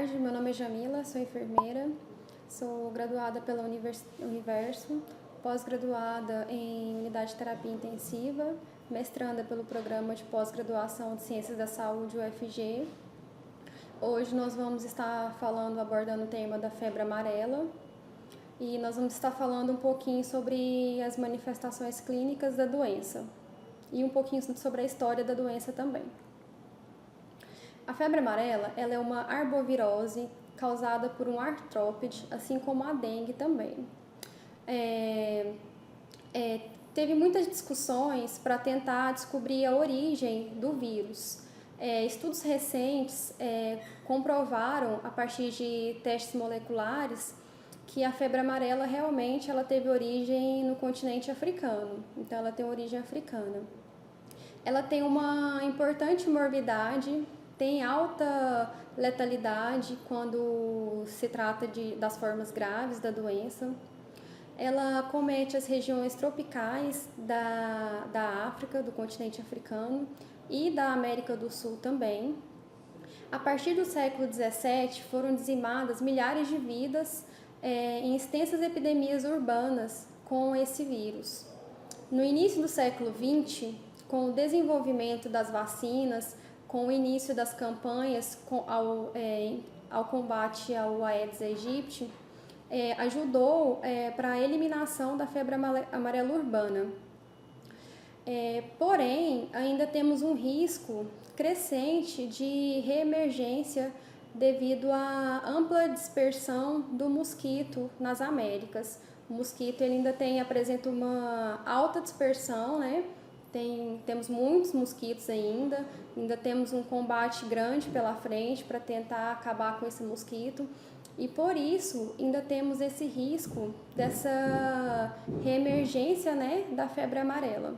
tarde, meu nome é Jamila, sou enfermeira, sou graduada pela Universo, pós-graduada em Unidade de Terapia Intensiva, mestranda pelo Programa de Pós-Graduação de Ciências da Saúde, UFG. Hoje nós vamos estar abordando o tema da febre amarela e nós vamos estar falando um pouquinho sobre as manifestações clínicas da doença e um pouquinho sobre a história da doença também. A febre amarela ela é uma arbovirose causada por um artrópode, assim como a dengue também. Teve muitas discussões para tentar descobrir a origem do vírus. Estudos recentes comprovaram, a partir de testes moleculares, que a febre amarela realmente ela teve origem no continente africano. Então, ela tem origem africana. Ela tem uma importante morbidade, tem alta letalidade quando se trata das formas graves da doença. Ela comete as regiões tropicais da África, do continente africano e da América do Sul também. A partir do século XVII, foram dizimadas milhares de vidas em extensas epidemias urbanas com esse vírus. No início do século XX, com o desenvolvimento das vacinas, com o início das campanhas ao combate ao Aedes aegypti, ajudou para a eliminação da febre amarela urbana. Porém, ainda temos um risco crescente de reemergência devido à ampla dispersão do mosquito nas Américas. O mosquito ele ainda apresenta uma alta dispersão, né? Temos muitos mosquitos ainda temos um combate grande pela frente para tentar acabar com esse mosquito e por isso ainda temos esse risco dessa reemergência, né, da febre amarela.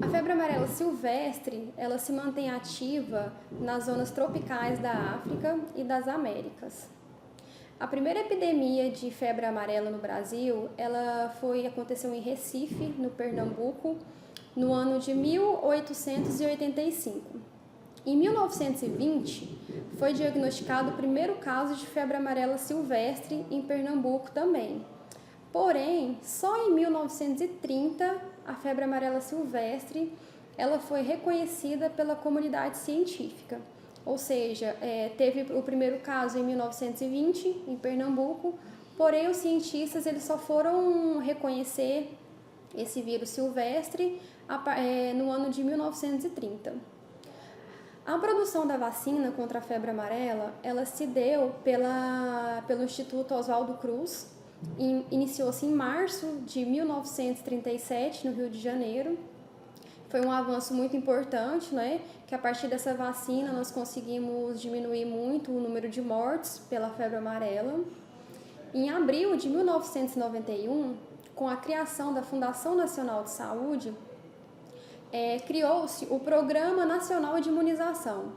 A febre amarela silvestre, ela se mantém ativa nas zonas tropicais da África e das Américas. A primeira epidemia de febre amarela no Brasil, aconteceu em Recife, no Pernambuco, no ano de 1885. Em 1920, foi diagnosticado o primeiro caso de febre amarela silvestre em Pernambuco também. Porém, só em 1930, a febre amarela silvestre ela foi reconhecida pela comunidade científica. Ou seja, teve o primeiro caso em 1920, em Pernambuco, porém os cientistas eles só foram reconhecer esse vírus silvestre no ano de 1930. A produção da vacina contra a febre amarela, ela se deu pelo Instituto Oswaldo Cruz, iniciou-se em março de 1937, no Rio de Janeiro. Foi um avanço muito importante, né? Que a partir dessa vacina nós conseguimos diminuir muito o número de mortes pela febre amarela. Em abril de 1991, com a criação da Fundação Nacional de Saúde, criou-se o Programa Nacional de Imunização.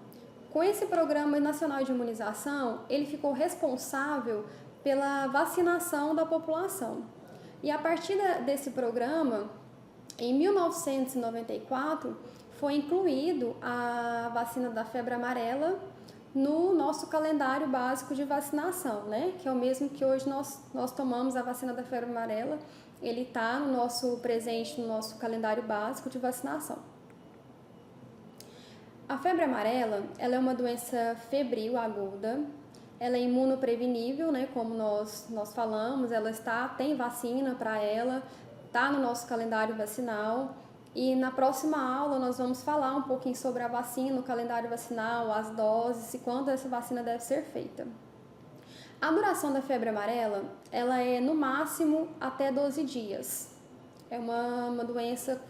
Com esse Programa Nacional de Imunização, ele ficou responsável pela vacinação da população. E a partir desse programa, em 1994, foi incluído a vacina da febre amarela no nosso calendário básico de vacinação, né? Que é o mesmo que hoje nós tomamos a vacina da febre amarela, ele está presente no nosso calendário básico de vacinação. A febre amarela, ela é uma doença febril aguda, ela é imunoprevenível, né? Como nós falamos, tem vacina para ela, está no nosso calendário vacinal. E na próxima aula nós vamos falar um pouquinho sobre a vacina, o calendário vacinal, as doses e quando essa vacina deve ser feita. A duração da febre amarela, ela é no máximo até 12 dias. É uma doença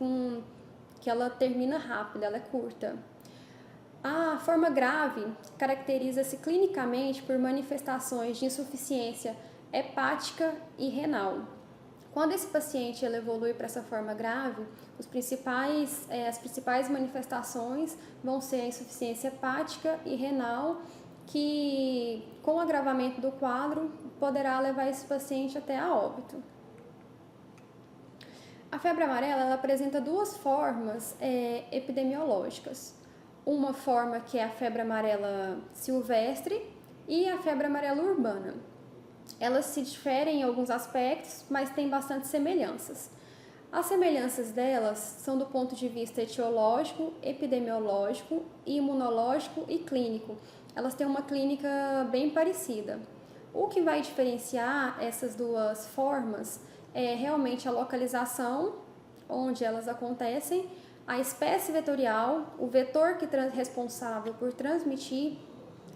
que ela termina rápido, ela é curta. A forma grave caracteriza-se clinicamente por manifestações de insuficiência hepática e renal. Quando esse paciente evolui para essa forma grave, as principais manifestações vão ser a insuficiência hepática e renal, que com o agravamento do quadro poderá levar esse paciente até a óbito. A febre amarela ela apresenta duas formas epidemiológicas. Uma forma que é a febre amarela silvestre e a febre amarela urbana. Elas se diferem em alguns aspectos, mas têm bastante semelhanças. As semelhanças delas são do ponto de vista etiológico, epidemiológico, imunológico e clínico. Elas têm uma clínica bem parecida. O que vai diferenciar essas duas formas é realmente a localização onde elas acontecem, a espécie vetorial, o vetor responsável por transmitir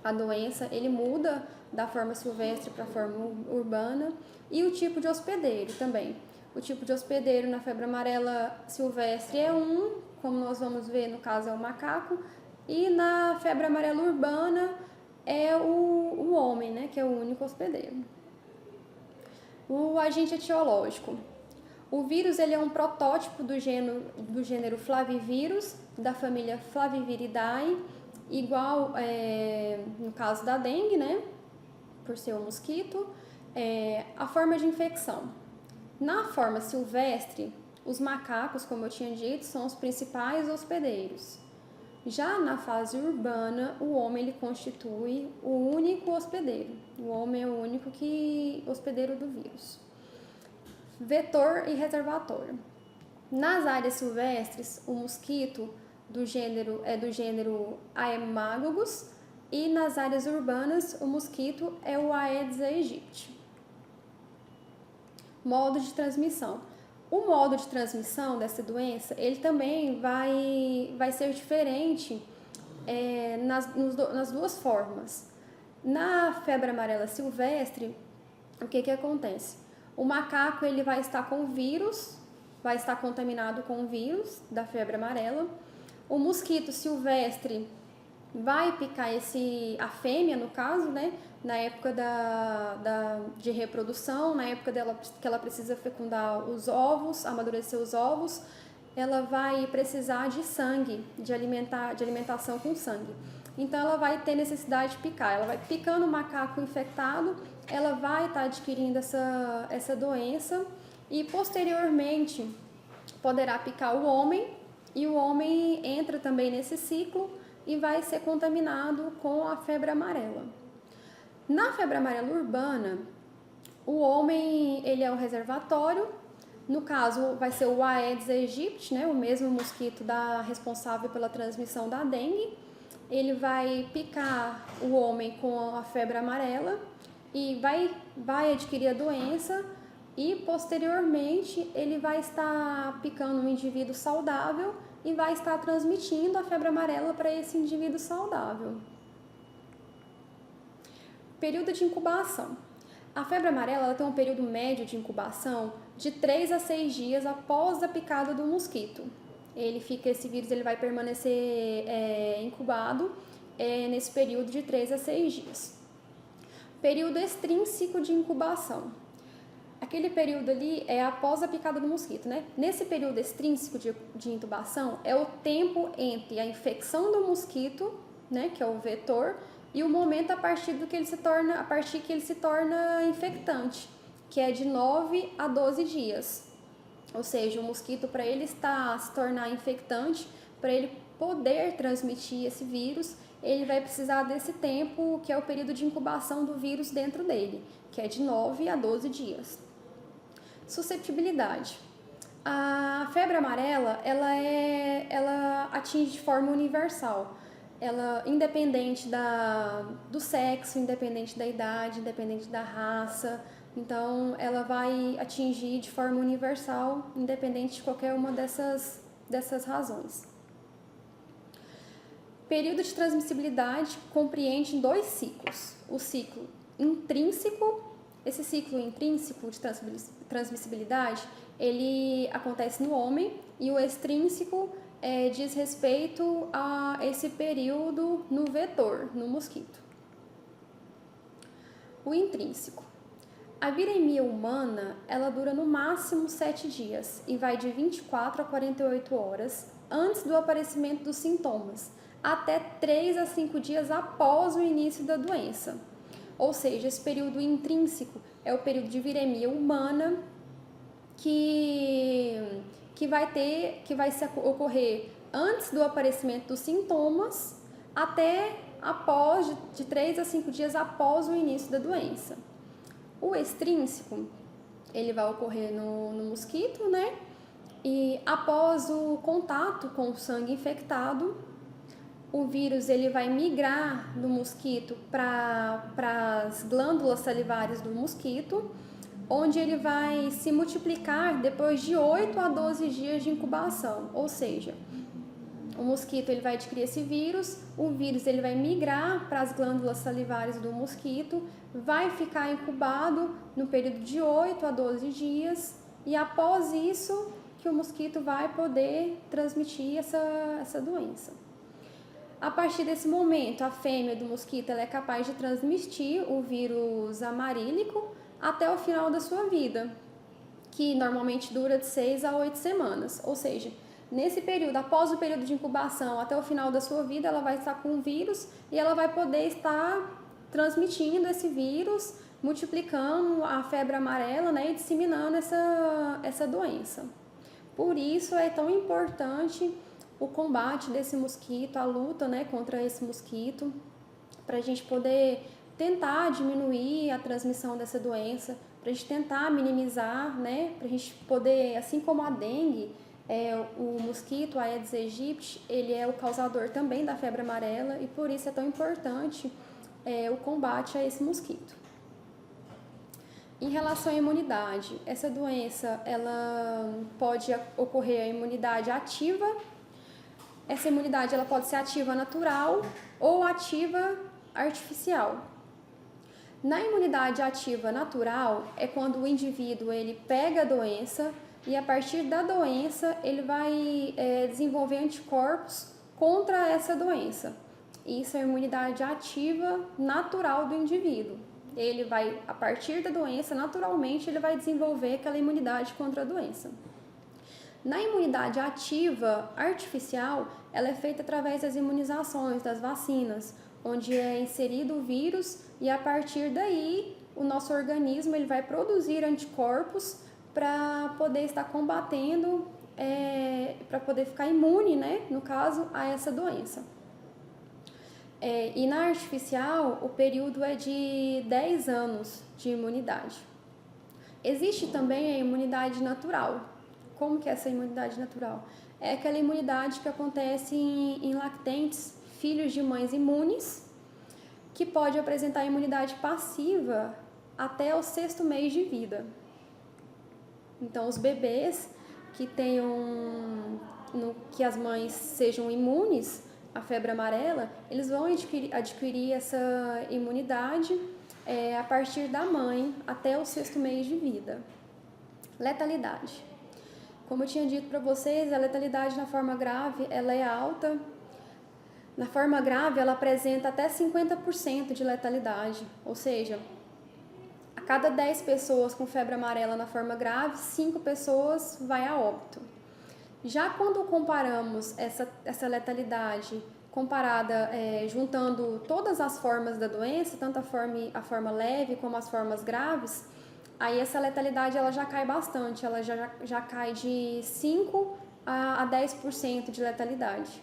a doença, ele muda da forma silvestre para a forma urbana, e o tipo de hospedeiro também. O tipo de hospedeiro na febre amarela silvestre é como nós vamos ver no caso é o macaco, e na febre amarela urbana é o homem, né, que é o único hospedeiro. O agente etiológico. O vírus ele é um protótipo do gênero Flavivírus, da família Flaviviridae, igual no caso da dengue, né, por ser um mosquito. A forma de infecção. Na forma silvestre, os macacos, como eu tinha dito, são os principais hospedeiros. Já na fase urbana, o homem ele constitui o único hospedeiro. O homem é o único hospedeiro do vírus. Vetor e reservatório. Nas áreas silvestres, o mosquito é do gênero Aemágogus, e nas áreas urbanas, o mosquito é o Aedes aegypti. Modo de transmissão. O modo de transmissão dessa doença, ele também vai ser diferente nas duas formas. Na febre amarela silvestre, o que acontece? O macaco ele vai estar com vírus, vai estar contaminado com o vírus da febre amarela. O mosquito silvestre vai picar a fêmea, no caso, né? Na época de reprodução, na época que ela precisa fecundar os ovos, amadurecer os ovos, ela vai precisar de sangue, de alimentação com sangue. Então, ela vai ter necessidade de picar. Ela vai picando o macaco infectado, ela vai estar adquirindo essa doença e, posteriormente, poderá picar o homem, e o homem entra também nesse ciclo e vai ser contaminado com a febre amarela. Na febre amarela urbana, o homem ele é o reservatório. No caso, vai ser o Aedes aegypti, né, o mesmo mosquito responsável pela transmissão da dengue. Ele vai picar o homem com a febre amarela e vai adquirir a doença, e posteriormente ele vai estar picando um indivíduo saudável e vai estar transmitindo a febre amarela para esse indivíduo saudável. Período de incubação. A febre amarela ela tem um período médio de incubação de 3 a 6 dias após a picada do mosquito. Esse vírus ele vai permanecer incubado nesse período de 3 a 6 dias. Período extrínseco de incubação. Aquele período ali é após a picada do mosquito, né? Nesse período extrínseco de intubação é o tempo entre a infecção do mosquito, né, que é o vetor, e o momento a partir que ele se torna infectante, que é de 9 a 12 dias. Ou seja, o mosquito, para ele se tornar infectante, para ele poder transmitir esse vírus, ele vai precisar desse tempo, que é o período de incubação do vírus dentro dele, que é de 9 a 12 dias. Susceptibilidade. A febre amarela, ela atinge de forma universal. Ela, independente do sexo, independente da idade, independente da raça. Então, ela vai atingir de forma universal, independente de qualquer uma dessas razões. Período de transmissibilidade compreende 2 ciclos. O ciclo intrínseco. Esse ciclo intrínseco de transmissibilidade, ele acontece no homem, e o extrínseco diz respeito a esse período no vetor, no mosquito. O intrínseco. A viremia humana, ela dura no máximo 7 dias e vai de 24 a 48 horas antes do aparecimento dos sintomas, até 3 a 5 dias após o início da doença. Ou seja, esse período intrínseco é o período de viremia humana que vai ocorrer antes do aparecimento dos sintomas até de 3 a 5 dias após o início da doença. O extrínseco, ele vai ocorrer no mosquito, né? E após o contato com o sangue infectado, o vírus ele vai migrar do mosquito para as glândulas salivares do mosquito, onde ele vai se multiplicar depois de 8 a 12 dias de incubação, ou seja, o mosquito ele vai adquirir esse vírus, o vírus ele vai migrar para as glândulas salivares do mosquito, vai ficar incubado no período de 8 a 12 dias e após isso que o mosquito vai poder transmitir essa doença. A partir desse momento, a fêmea do mosquito ela é capaz de transmitir o vírus amarílico até o final da sua vida, que normalmente dura de 6 a 8 semanas, ou seja, nesse período, após o período de incubação até o final da sua vida, ela vai estar com o vírus e ela vai poder estar transmitindo esse vírus, multiplicando a febre amarela, né, e disseminando essa doença. Por isso é tão importante o combate desse mosquito, a luta, né, contra esse mosquito, para a gente poder tentar diminuir a transmissão dessa doença, para a gente tentar minimizar, né, para a gente poder, assim como a dengue, o mosquito Aedes aegypti, ele é o causador também da febre amarela e por isso é tão importante o combate a esse mosquito. Em relação à imunidade, essa doença ela pode ocorrer a imunidade ativa. Essa imunidade ela pode ser ativa natural ou ativa artificial. Na imunidade ativa natural é quando o indivíduo ele pega a doença e a partir da doença ele vai desenvolver anticorpos contra essa doença. Isso é a imunidade ativa natural do indivíduo. Ele vai, a partir da doença, naturalmente, ele vai desenvolver aquela imunidade contra a doença. Na imunidade ativa artificial, ela é feita através das imunizações, das vacinas, onde é inserido o vírus e a partir daí o nosso organismo ele vai produzir anticorpos para poder estar combatendo, para poder ficar imune, né, no caso, a essa doença. E na artificial, o período é de 10 anos de imunidade. Existe também a imunidade natural. Como que é essa imunidade natural? É aquela imunidade que acontece em lactentes, filhos de mães imunes, que pode apresentar imunidade passiva até o 6º mês de vida. Então, os bebês que que as mães sejam imunes à febre amarela, eles vão adquirir essa imunidade a partir da mãe até o 6º mês de vida. Letalidade. Como eu tinha dito para vocês, a letalidade na forma grave ela é alta. Na forma grave, ela apresenta até 50% de letalidade, ou seja, a cada 10 pessoas com febre amarela na forma grave, 5 pessoas vai a óbito. Já quando comparamos essa letalidade comparada, juntando todas as formas da doença, tanto a forma leve como as formas graves, aí essa letalidade ela já cai bastante, ela já cai de 5 a 10% de letalidade.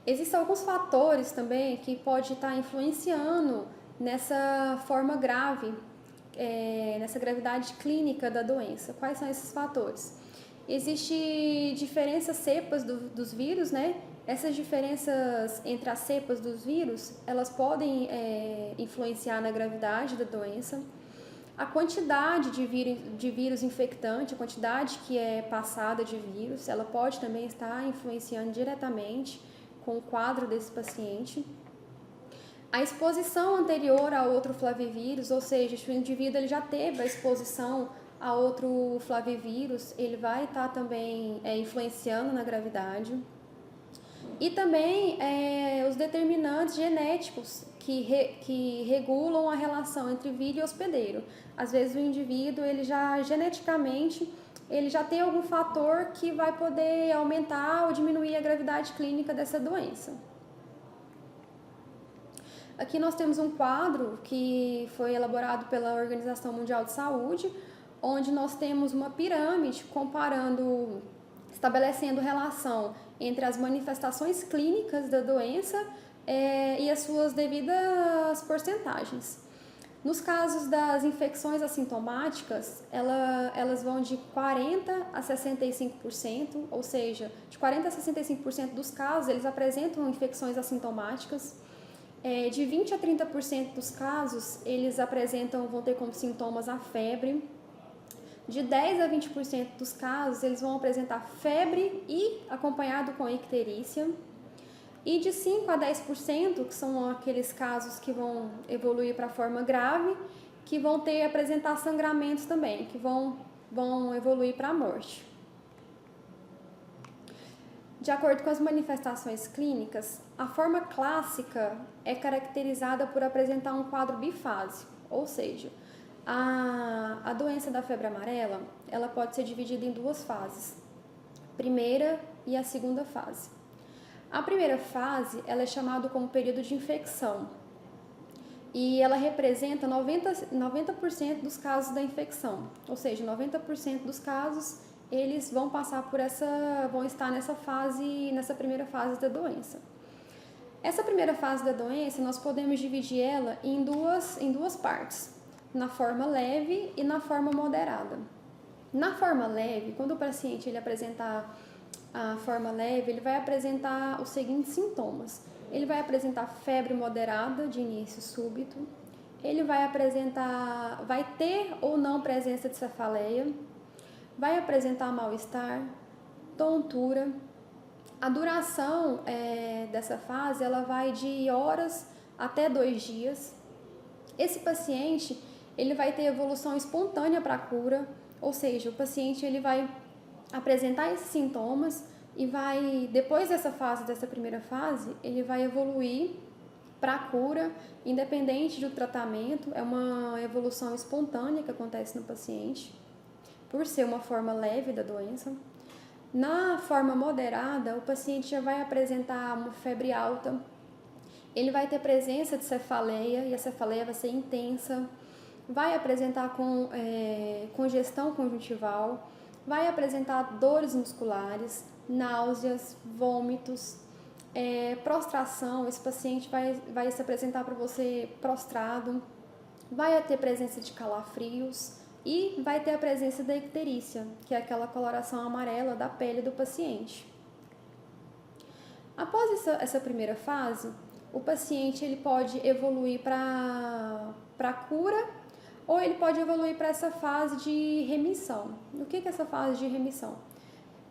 Existem alguns fatores também que podem estar influenciando nessa forma grave, nessa gravidade clínica da doença. Quais são esses fatores? Existem diferentes cepas dos vírus, né? Essas diferenças entre as cepas dos vírus, elas podem influenciar na gravidade da doença. A quantidade de vírus infectante, a quantidade que é passada de vírus, ela pode também estar influenciando diretamente com o quadro desse paciente. A exposição anterior a outro flavivírus, ou seja, se o indivíduo ele já teve a exposição a outro flavivírus, ele vai estar também influenciando na gravidade. E também os determinantes genéticos que regulam a relação entre vírus e hospedeiro. Às vezes o indivíduo, ele já geneticamente, ele já tem algum fator que vai poder aumentar ou diminuir a gravidade clínica dessa doença. Aqui nós temos um quadro que foi elaborado pela Organização Mundial de Saúde, onde nós temos uma pirâmide comparando estabelecendo relação entre as manifestações clínicas da doença e as suas devidas porcentagens. Nos casos das infecções assintomáticas, elas vão de 40% a 65%, ou seja, de 40% a 65% dos casos eles apresentam infecções assintomáticas. De 20% a 30% dos casos, eles vão ter como sintomas a febre. De 10% a 20% dos casos, eles vão apresentar febre e acompanhado com icterícia. E de 5% a 10%, que são aqueles casos que vão evoluir para a forma grave, que vão apresentar sangramentos também, que vão evoluir para a morte. De acordo com as manifestações clínicas, a forma clássica é caracterizada por apresentar um quadro bifásico, ou seja, a doença da febre amarela ela pode ser dividida em duas fases, primeira e a segunda fase. A primeira fase ela é chamada como período de infecção e ela representa 90% dos casos da infecção, ou seja, 90% dos casos eles vão estar nessa primeira fase da doença. Essa primeira fase da doença nós podemos dividir ela em duas partes, na forma leve e na forma moderada. Na forma leve, quando o paciente ele apresentar a forma leve, ele vai apresentar os seguintes sintomas. Ele vai apresentar febre moderada de início súbito, ele vai ter ou não presença de cefaleia, vai apresentar mal-estar, tontura. A duração dessa fase ela vai de horas até 2 dias. Esse paciente ele vai ter evolução espontânea para a cura, ou seja, o paciente ele vai apresentar esses sintomas e depois dessa primeira fase, ele vai evoluir para a cura, independente do tratamento. É uma evolução espontânea que acontece no paciente, por ser uma forma leve da doença. Na forma moderada, o paciente já vai apresentar uma febre alta, ele vai ter presença de cefaleia, e a cefaleia vai ser intensa, vai apresentar congestão conjuntival, vai apresentar dores musculares, náuseas, vômitos, prostração. Esse paciente vai se apresentar para você prostrado, vai ter presença de calafrios e vai ter a presença da icterícia, que é aquela coloração amarela da pele do paciente. Após essa primeira fase, o paciente ele pode evoluir para a cura, ou ele pode evoluir para essa fase de remissão. O que é essa fase de remissão?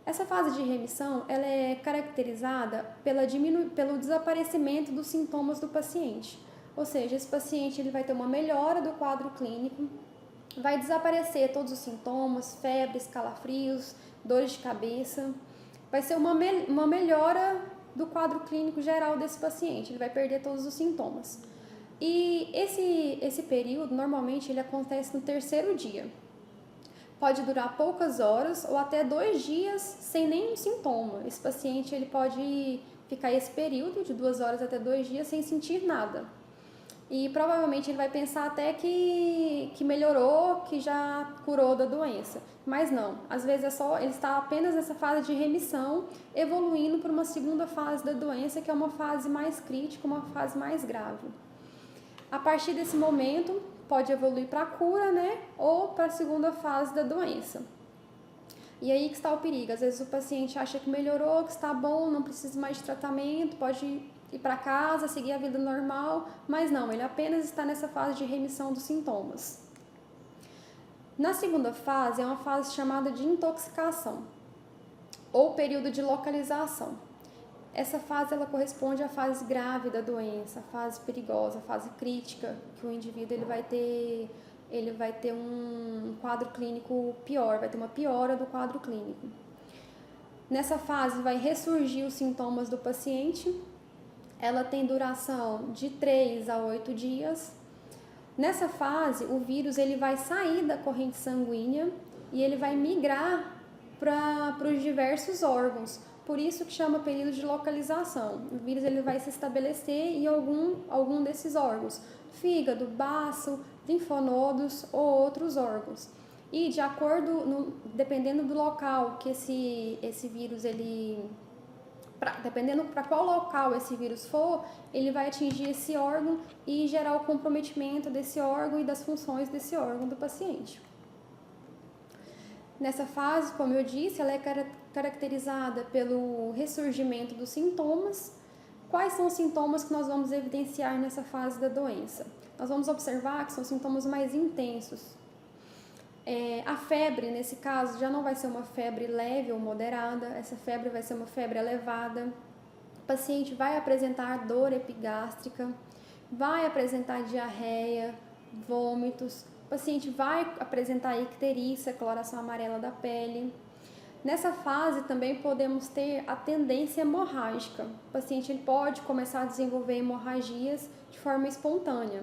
Essa fase de remissão ela é caracterizada pelo desaparecimento dos sintomas do paciente. Ou seja, esse paciente ele vai ter uma melhora do quadro clínico, vai desaparecer todos os sintomas, febres, calafrios, dores de cabeça. Vai ser uma melhora do quadro clínico geral desse paciente, ele vai perder todos os sintomas. E esse período, normalmente, ele acontece no 3º dia. Pode durar poucas horas ou até 2 dias sem nenhum sintoma. Esse paciente ele pode ficar esse período de 2 horas até 2 dias sem sentir nada. E provavelmente ele vai pensar até que melhorou, que já curou da doença. Mas não, às vezes ele está apenas nessa fase de remissão, evoluindo para uma segunda fase da doença, que é uma fase mais crítica, uma fase mais grave. A partir desse momento, pode evoluir para a cura, né? Ou para a segunda fase da doença. E aí que está o perigo. Às vezes o paciente acha que melhorou, que está bom, não precisa mais de tratamento, pode ir para casa, seguir a vida normal, mas não, ele apenas está nessa fase de remissão dos sintomas. Na segunda fase, é uma fase chamada de intoxicação, ou período de localização. Essa fase ela corresponde à fase grave da doença, a fase perigosa, a fase crítica, que o indivíduo ele vai ter um quadro clínico pior, vai ter uma piora do quadro clínico. Nessa fase vai ressurgir os sintomas do paciente, ela tem duração de 3 a 8 dias. Nessa fase, o vírus ele vai sair da corrente sanguínea e ele vai migrar para os diversos órgãos. Por isso que chama período de localização. O vírus ele vai se estabelecer em algum desses órgãos, fígado, baço, linfonodos ou outros órgãos. E de acordo, dependendo do local que esse vírus, dependendo para qual local esse vírus for, ele vai atingir esse órgão e gerar o comprometimento desse órgão e das funções desse órgão do paciente. Nessa fase, como eu disse, ela é caracterizada pelo ressurgimento dos sintomas. Quais são os sintomas que nós vamos evidenciar nessa fase da doença? Nós vamos observar que são sintomas mais intensos. A febre, nesse caso, já não vai ser uma febre leve ou moderada, essa febre vai ser uma febre elevada. O paciente vai apresentar dor epigástrica, vai apresentar diarreia, vômitos, o paciente vai apresentar icterícia, coloração amarela da pele. Nessa fase também podemos ter a tendência hemorrágica. O paciente ele pode começar a desenvolver hemorragias de forma espontânea.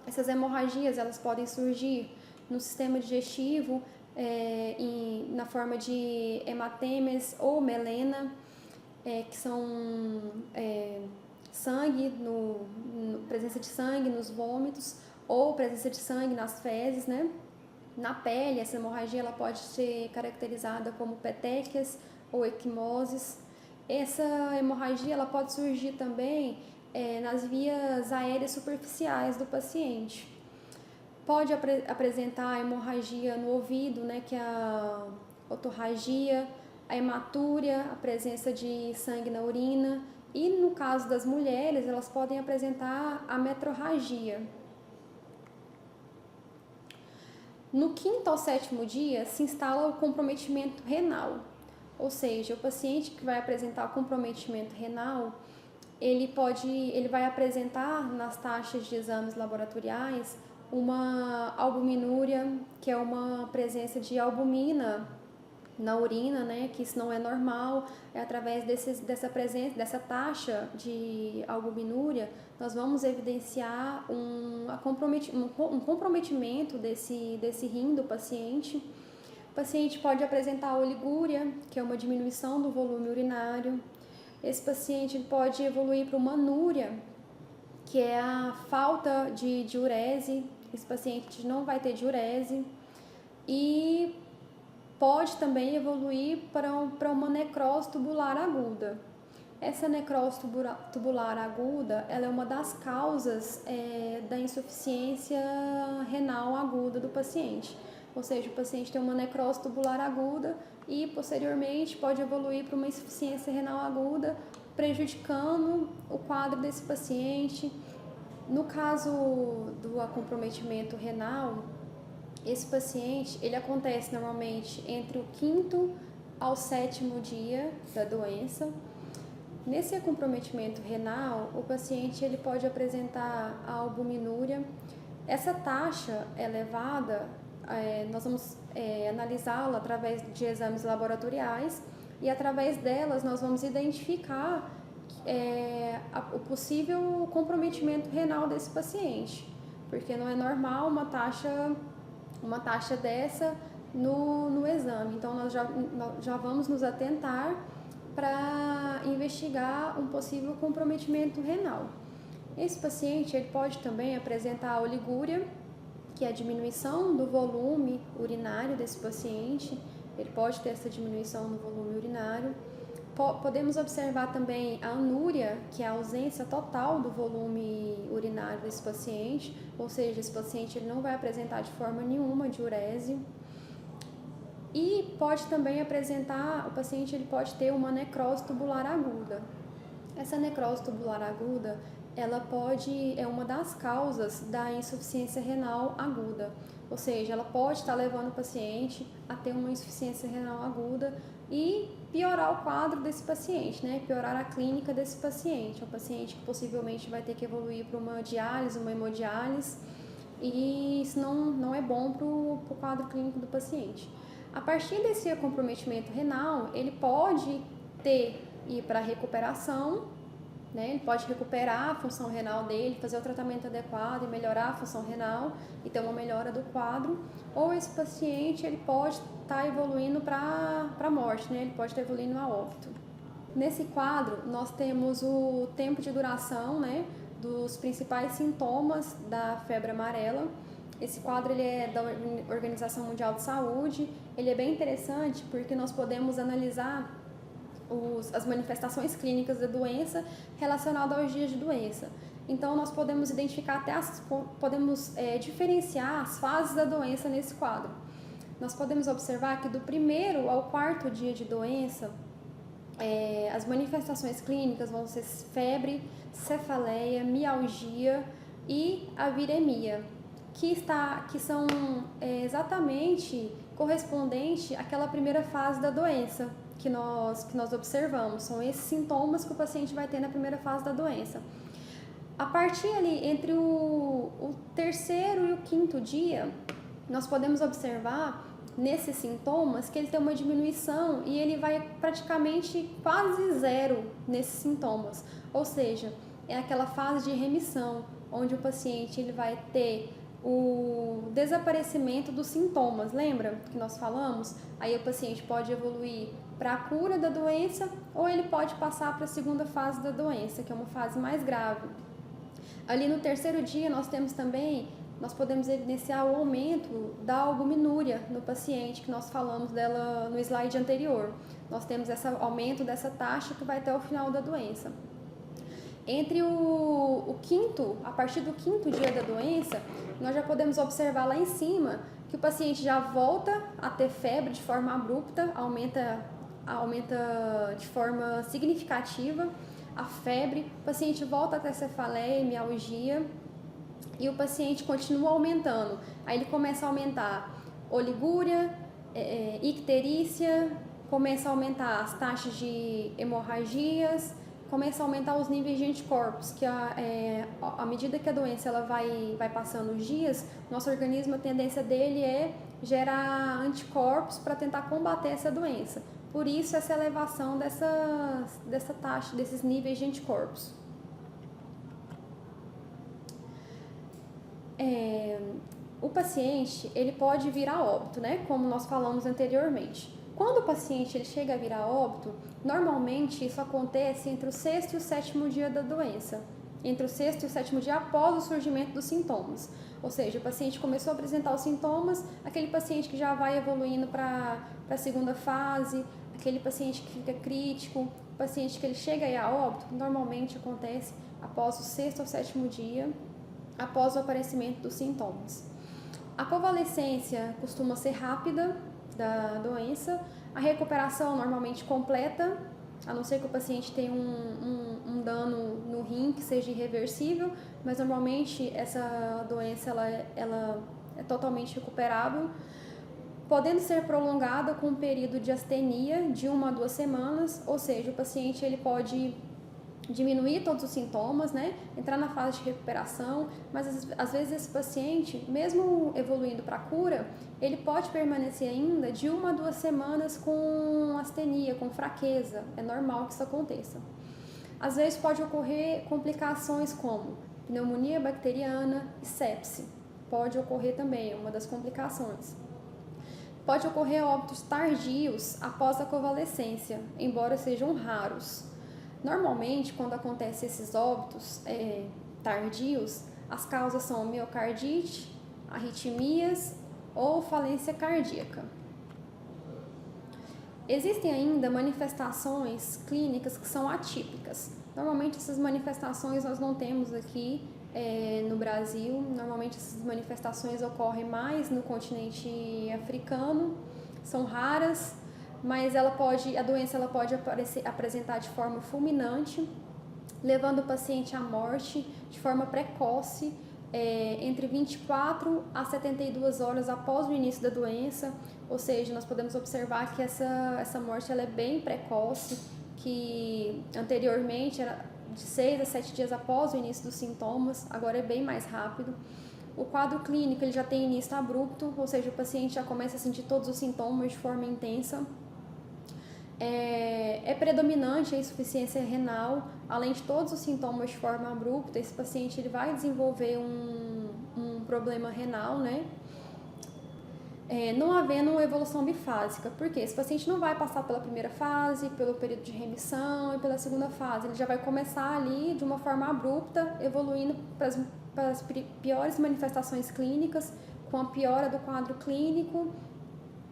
Essas hemorragias elas podem surgir no sistema digestivo, na forma de hematemes ou melena, que são sangue, presença de sangue nos vômitos ou presença de sangue nas fezes, né? Na pele, essa hemorragia ela pode ser caracterizada como petequias ou equimoses. Essa hemorragia ela pode surgir também nas vias aéreas superficiais do paciente. Pode apresentar hemorragia no ouvido, né, que é a otorragia, a hematúria, a presença de sangue na urina, e no caso das mulheres, elas podem apresentar a metrorragia. No 5º ao 7º dia se instala o comprometimento renal, ou seja, o paciente que vai apresentar o comprometimento renal, ele vai apresentar nas taxas de exames laboratoriais uma albuminúria, que é uma presença de albumina na urina, né, que isso não é normal. Através dessa taxa de albuminúria, nós vamos evidenciar um comprometimento desse rim do paciente. O paciente pode apresentar oligúria, que é uma diminuição do volume urinário. Esse paciente pode evoluir para uma anúria, que é a falta de diurese. Esse paciente não vai ter diurese. E pode também evoluir para uma necrose tubular aguda. Essa necrose tubular aguda, ela é uma das causas da insuficiência renal aguda do paciente. Ou seja, o paciente tem uma necrose tubular aguda e, posteriormente, pode evoluir para uma insuficiência renal aguda, prejudicando o quadro desse paciente. No caso do comprometimento renal, esse paciente, ele acontece normalmente entre o 5º ao 7º dia da doença. Nesse comprometimento renal, o paciente ele pode apresentar a albuminúria. Essa taxa elevada, nós vamos analisá-la através de exames laboratoriais e através delas nós vamos identificar o possível comprometimento renal desse paciente, porque não é normal uma taxa dessa no exame. Então, nós já vamos nos atentar para investigar um possível comprometimento renal. Esse paciente ele pode também apresentar a oligúria, que é a diminuição do volume urinário desse paciente. Ele pode ter essa diminuição no volume urinário. Podemos observar também a anúria, que é a ausência total do volume urinário desse paciente, ou seja, esse paciente ele não vai apresentar de forma nenhuma diurese. E pode também o paciente ele pode ter uma necrose tubular aguda. Essa necrose tubular aguda, ela é uma das causas da insuficiência renal aguda, ou seja, ela pode estar levando o paciente a ter uma insuficiência renal aguda e piorar o quadro desse paciente, né? Piorar a clínica desse paciente. É um paciente que possivelmente vai ter que evoluir para uma diálise, uma hemodiálise, e isso não é bom para o quadro clínico do paciente. A partir desse comprometimento renal, ele pode ir para a recuperação, né? Ele pode recuperar a função renal dele, fazer o tratamento adequado e melhorar a função renal e ter uma melhora do quadro, ou esse paciente ele pode estar evoluindo para a morte, né? Ele pode estar evoluindo a óbito. Nesse quadro, nós temos o tempo de duração, né, dos principais sintomas da febre amarela. Esse quadro ele é da Organização Mundial de Saúde, ele é bem interessante porque nós podemos analisar as manifestações clínicas da doença relacionadas aos dias de doença. Então, nós podemos identificar diferenciar as fases da doença nesse quadro. Nós podemos observar que do primeiro ao quarto dia de doença, as manifestações clínicas vão ser febre, cefaleia, mialgia e a viremia, que são exatamente correspondente àquela primeira fase da doença que nós observamos. São esses sintomas que o paciente vai ter na primeira fase da doença. A partir ali, entre o terceiro e o quinto dia, nós podemos observar nesses sintomas que ele tem uma diminuição e ele vai praticamente quase zero nesses sintomas. Ou seja, é aquela fase de remissão, onde o paciente ele vai ter o desaparecimento dos sintomas. Lembra que nós falamos? Aí o paciente pode evoluir para a cura da doença ou ele pode passar para a segunda fase da doença, que é uma fase mais grave. Ali no terceiro dia nós podemos evidenciar o aumento da albuminúria no paciente, que nós falamos dela no slide anterior. Nós temos esse aumento dessa taxa que vai até o final da doença. A partir do quinto dia da doença, nós já podemos observar lá em cima que o paciente já volta a ter febre de forma abrupta, aumenta de forma significativa a febre, o paciente volta a ter cefaleia e mialgia e o paciente continua aumentando. Aí ele começa a aumentar oligúria, icterícia, começa a aumentar as taxas de hemorragias, começa a aumentar os níveis de anticorpos, que à medida que a doença ela vai passando os dias, nosso organismo, a tendência dele é gerar anticorpos para tentar combater essa doença. Por isso, essa elevação dessa taxa, desses níveis de anticorpos. O paciente ele pode vir a óbito, né? Como nós falamos anteriormente. Quando o paciente ele chega a vir a óbito, normalmente isso acontece entre o sexto e o sétimo dia da doença, entre o sexto e o sétimo dia após o surgimento dos sintomas. Ou seja, o paciente começou a apresentar os sintomas, aquele paciente que já vai evoluindo para a segunda fase, aquele paciente que fica crítico, o paciente que ele chega a óbito, normalmente acontece após o sexto ou sétimo dia, após o aparecimento dos sintomas. A convalescência costuma ser rápida da doença, a recuperação normalmente completa, a não ser que o paciente tenha um dano no rim que seja irreversível, mas normalmente essa doença ela é totalmente recuperável, podendo ser prolongada com um período de astenia de 1 a 2 semanas, ou seja, o paciente ele pode diminuir todos os sintomas, né? Entrar na fase de recuperação, mas às vezes esse paciente, mesmo evoluindo para a cura, ele pode permanecer ainda de 1 a 2 semanas com astenia, com fraqueza, é normal que isso aconteça. Às vezes pode ocorrer complicações como pneumonia bacteriana e sepse, pode ocorrer também, é uma das complicações. Pode ocorrer óbitos tardios após a convalescência, embora sejam raros. Normalmente, quando acontecem esses óbitos tardios, as causas são miocardite, arritmias ou falência cardíaca. Existem ainda manifestações clínicas que são atípicas. Normalmente, essas manifestações nós não temos aqui no Brasil. Normalmente, essas manifestações ocorrem mais no continente africano, são raras, mas a doença ela pode apresentar de forma fulminante, levando o paciente à morte de forma precoce, entre 24 a 72 horas após o início da doença, ou seja, nós podemos observar que essa morte ela é bem precoce, que anteriormente era de 6 a 7 dias após o início dos sintomas, agora é bem mais rápido. O quadro clínico ele já tem início abrupto, ou seja, o paciente já começa a sentir todos os sintomas de forma intensa. É predominante a insuficiência renal, além de todos os sintomas de forma abrupta, esse paciente ele vai desenvolver um problema renal, né? Não havendo evolução bifásica, porque esse paciente não vai passar pela primeira fase, pelo período de remissão e pela segunda fase, ele já vai começar ali de uma forma abrupta, evoluindo para as piores manifestações clínicas, com a piora do quadro clínico.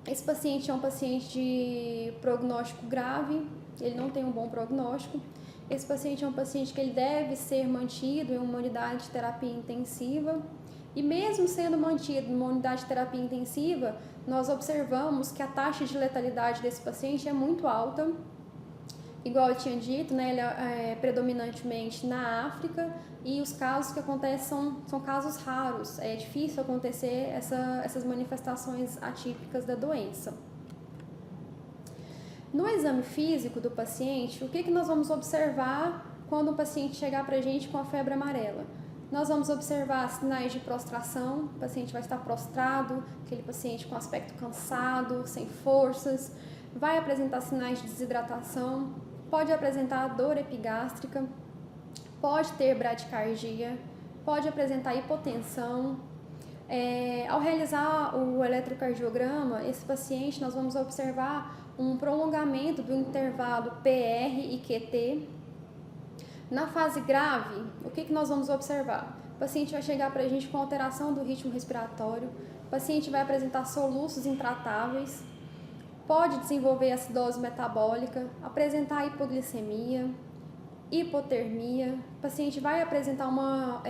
Esse paciente é um paciente de prognóstico grave, ele não tem um bom prognóstico. Esse paciente é um paciente que ele deve ser mantido em uma unidade de terapia intensiva. E mesmo sendo mantido em uma unidade de terapia intensiva, nós observamos que a taxa de letalidade desse paciente é muito alta. Igual eu tinha dito, né, ele é predominantemente na África, e os casos que acontecem são casos raros. É difícil acontecer essas manifestações atípicas da doença. No exame físico do paciente, o que nós vamos observar quando o paciente chegar para a gente com a febre amarela? Nós vamos observar sinais de prostração, o paciente vai estar prostrado, aquele paciente com aspecto cansado, sem forças, vai apresentar sinais de desidratação, pode apresentar dor epigástrica, pode ter bradicardia, pode apresentar hipotensão. Ao realizar o eletrocardiograma, esse paciente nós vamos observar um prolongamento do intervalo PR e QT. Na fase grave, o que nós vamos observar? O paciente vai chegar para a gente com alteração do ritmo respiratório, o paciente vai apresentar soluços intratáveis, pode desenvolver acidose metabólica, apresentar hipoglicemia, hipotermia, o paciente vai apresentar uma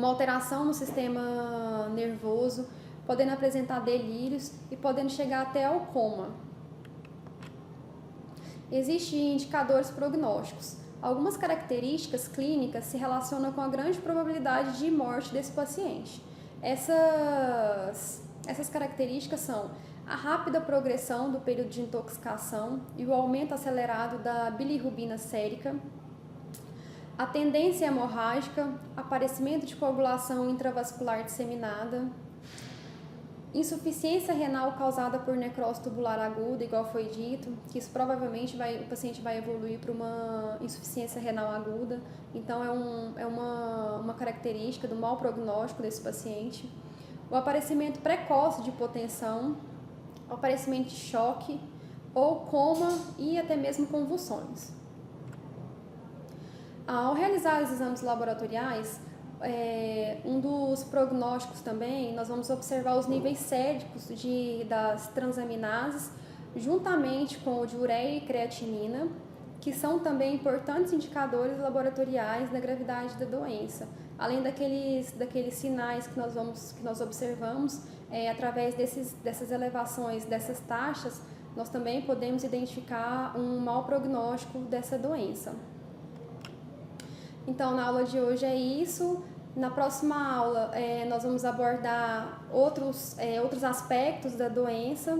alteração no sistema nervoso, podendo apresentar delírios e podendo chegar até ao coma. Existem indicadores prognósticos. Algumas características clínicas se relacionam com a grande probabilidade de morte desse paciente. Essas características são a rápida progressão do período de intoxicação e o aumento acelerado da bilirrubina sérica, a tendência hemorrágica, aparecimento de coagulação intravascular disseminada, insuficiência renal causada por necrose tubular aguda, igual foi dito, que isso provavelmente o paciente vai evoluir para uma insuficiência renal aguda, então é uma característica do mau prognóstico desse paciente. O aparecimento precoce de hipotensão, o aparecimento de choque ou coma e até mesmo convulsões. Ao realizar os exames laboratoriais, um dos prognósticos também, nós vamos observar os níveis séricos das transaminases, juntamente com o de ureia e creatinina, que são também importantes indicadores laboratoriais da gravidade da doença. Além daqueles sinais que nós observamos, através dessas elevações, dessas taxas, nós também podemos identificar um mau prognóstico dessa doença. Então, na aula de hoje é isso. Na próxima aula, nós vamos abordar outros aspectos da doença.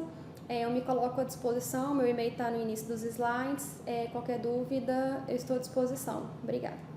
Eu me coloco à disposição, meu e-mail está no início dos slides. Qualquer dúvida, eu estou à disposição. Obrigada.